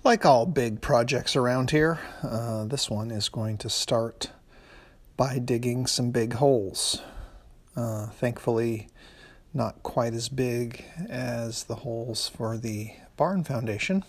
Like all big projects around here, this one is going to start by digging some big holes. Thankfully, not quite as big as the holes for the barn foundation,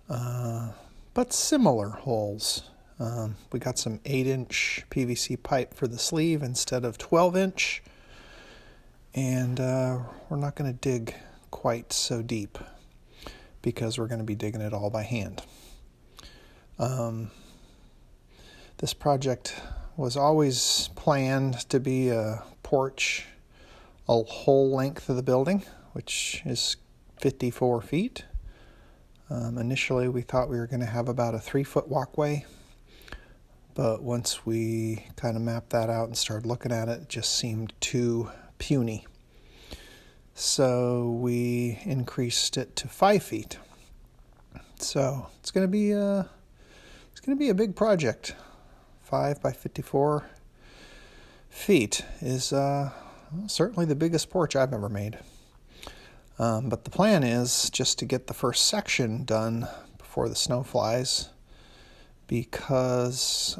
but similar holes. We got some 8-inch PVC pipe for the sleeve instead of 12-inch, and we're not going to dig quite so deep, because we're going to be digging it all by hand. This project was always planned to be a porch a whole length of the building, which is 54 feet. Initially, we thought we were going to have about a 3-foot walkway, but once we kind of mapped that out and started looking at it, it just seemed too puny. So we increased it to 5 feet. So it's going to be a big project. 5 by 54 feet is certainly the biggest porch I've ever made. But the plan is just to get the first section done before the snow flies, because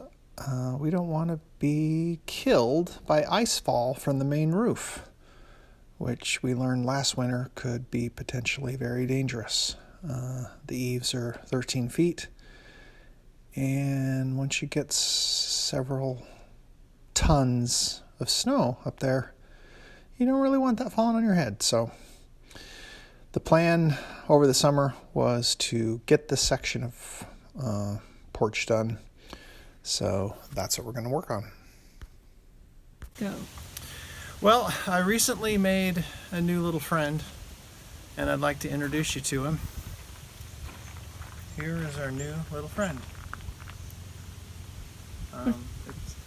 we don't want to be killed by ice fall from the main roof, which we learned last winter could be potentially very dangerous. The eaves are 13 feet, and once you get several tons of snow up there, you don't really want that falling on your head. So the plan over the summer was to get this section of porch done. So that's what we're going to work on. Go. Well, I recently made a new little friend, and I'd like to introduce you to him. Here is our new little friend.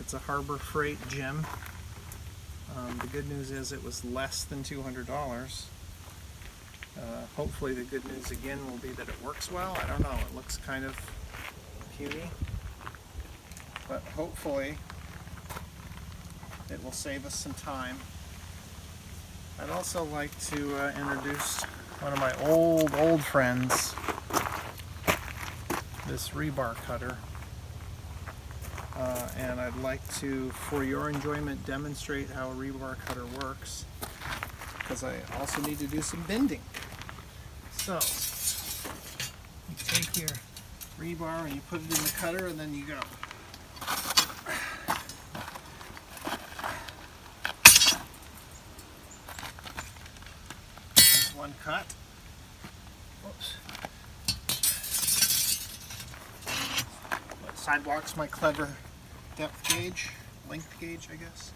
It's a Harbor Freight gem. The good news is it was less than $200. Hopefully the good news again will be that it works well. I don't know, it looks kind of puny, but hopefully it will save us some time. I'd also like to introduce one of my old friends, this rebar cutter. And I'd like to, for your enjoyment, demonstrate how a rebar cutter works, because I also need to do some bending. So, you take your rebar and you put it in the cutter, and then you go. There's one cut. Whoops. Sidewalk's my clever depth gauge, length gauge, I guess.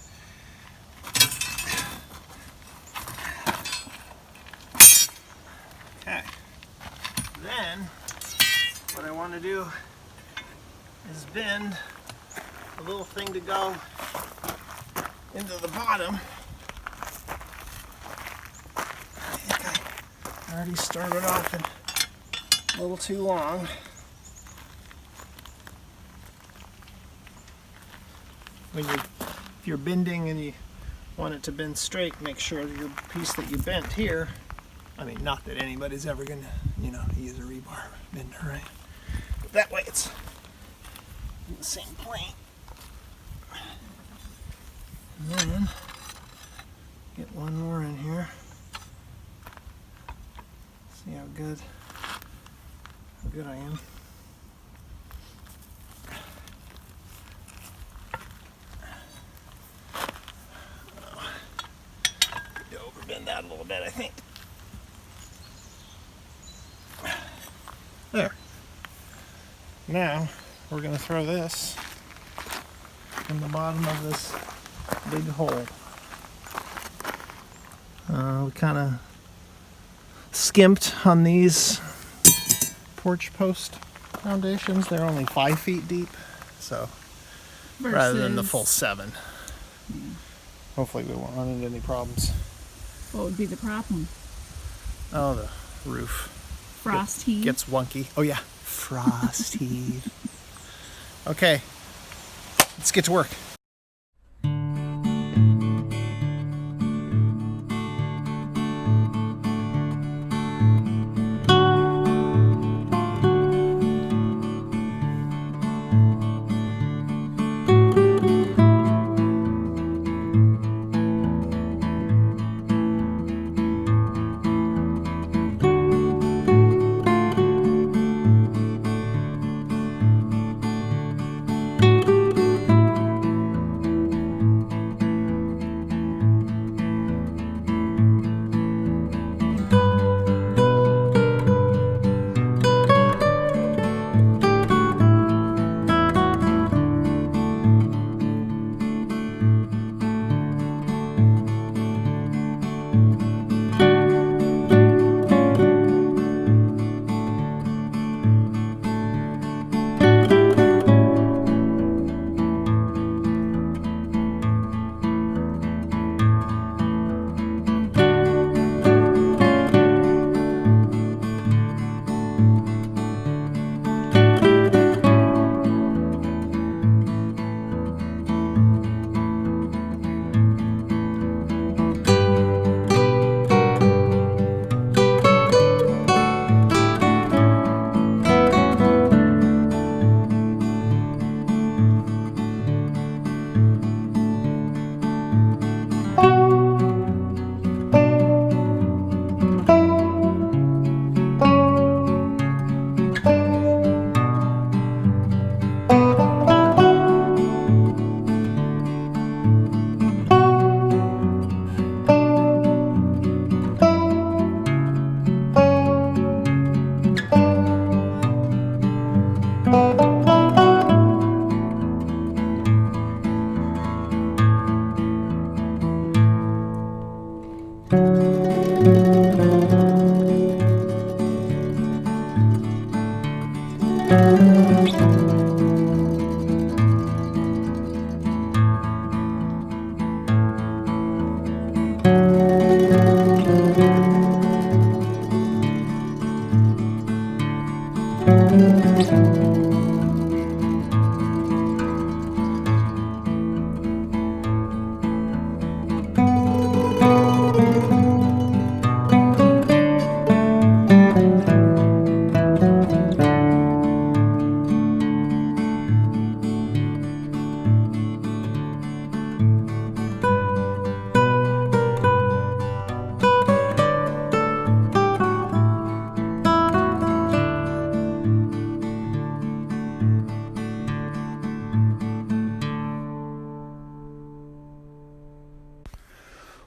Okay. Then, what I want to do is bend a little thing to go into the bottom. I think I already started off a little too long. If you're bending and you want it to bend straight, make sure your piece that you bent here, I mean, not that anybody's ever going to, use a rebar bender, right? But that way it's in the same plane. And then, get one more in here. See how good I am. Bend that a little bit, I think. There. Now we're going to throw this in the bottom of this big hole. We kind of skimped on these porch post foundations. They're only 5 feet deep, so rather than the full 7. Hopefully we won't run into any problems. What would be the problem? Oh, the roof. Frost heave? Gets wonky. Oh yeah, frost heave. Okay, let's get to work.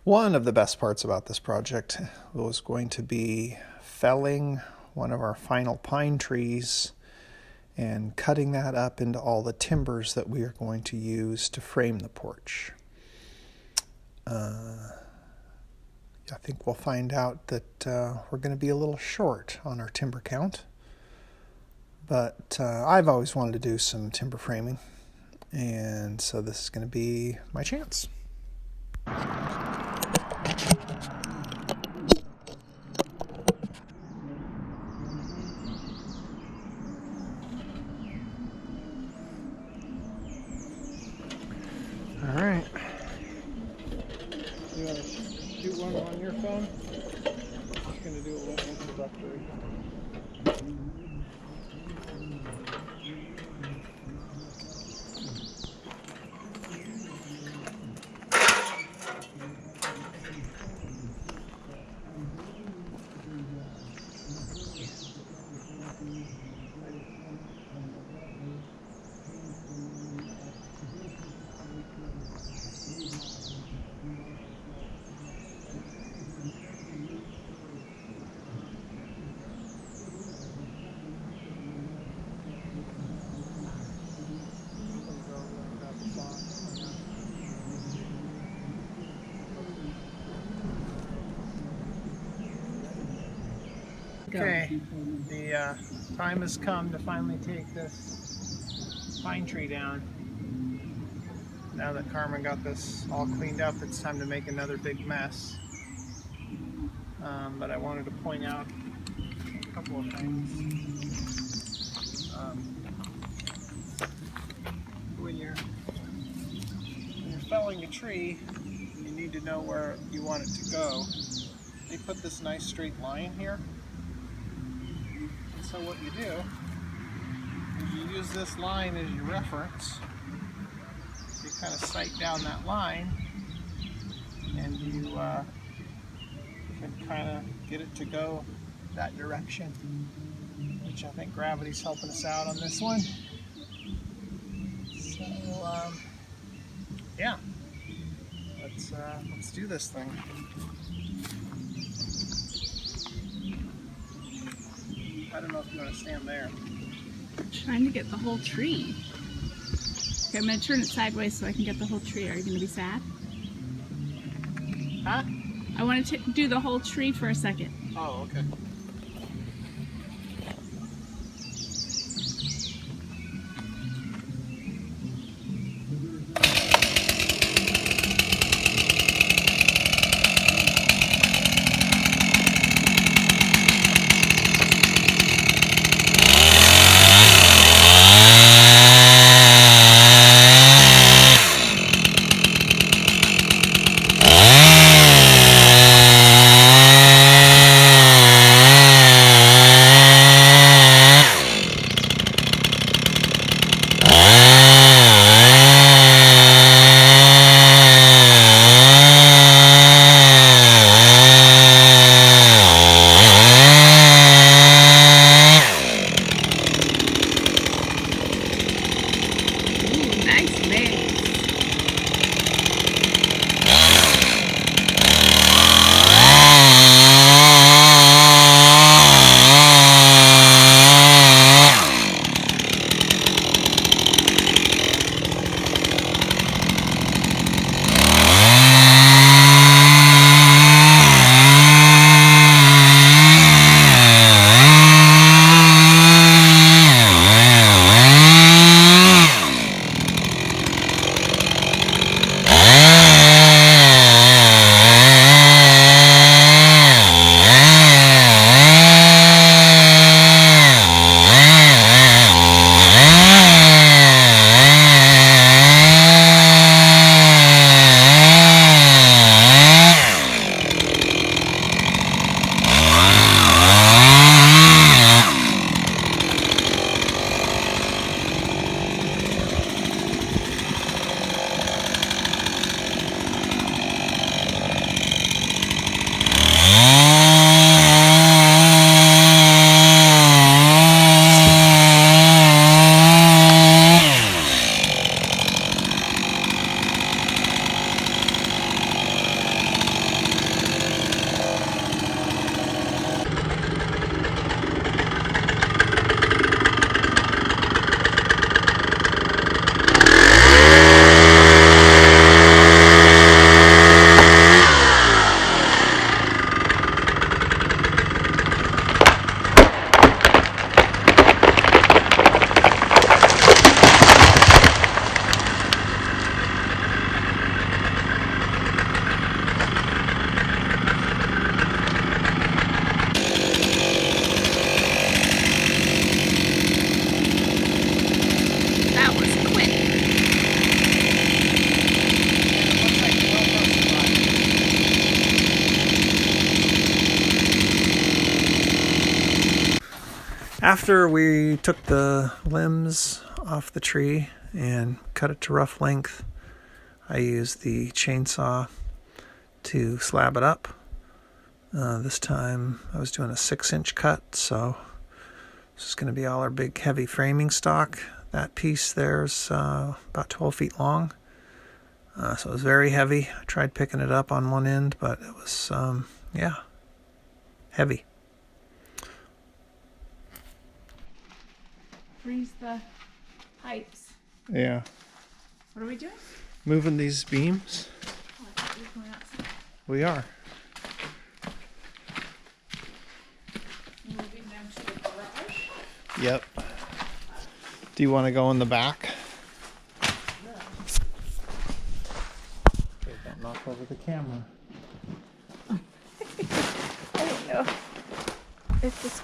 One of the best parts about this project was going to be felling one of our final pine trees and cutting that up into all the timbers that we are going to use to frame the porch. I think we'll find out that we're going to be a little short on our timber count, but I've always wanted to do some timber framing, and so this is going to be my chance. All right. You want to shoot one on your phone? I'm just going to do a little introductory. Okay, the time has come to finally take this pine tree down. Now that Carmen got this all cleaned up, it's time to make another big mess. But I wanted to point out a couple of things. When you're felling a tree, you need to know where you want it to go. They put this nice straight line here. So what you do is you use this line as your reference. So you kind of sight down that line, and you can kind of get it to go that direction, which I think gravity's helping us out on this one. So yeah, let's do this thing. I don't know if you want to stand there. I'm trying to get the whole tree. Okay, I'm going to turn it sideways so I can get the whole tree. Are you going to be sad? Huh? I want to do the whole tree for a second. Oh, okay. After we took the limbs off the tree and cut it to rough length, I used the chainsaw to slab it up. This time I was doing a 6-inch cut, so this is going to be all our big heavy framing stock. That piece there's about 12 feet long, so it was very heavy. I tried picking it up on one end, but it was, heavy. Freeze the pipes. Yeah. What are we doing? Moving these beams. Oh, I thought we were going outside. We are. Moving them to the garage. Yep. Do you want to go in the back? Okay, don't knock over the camera. I don't know. It's just.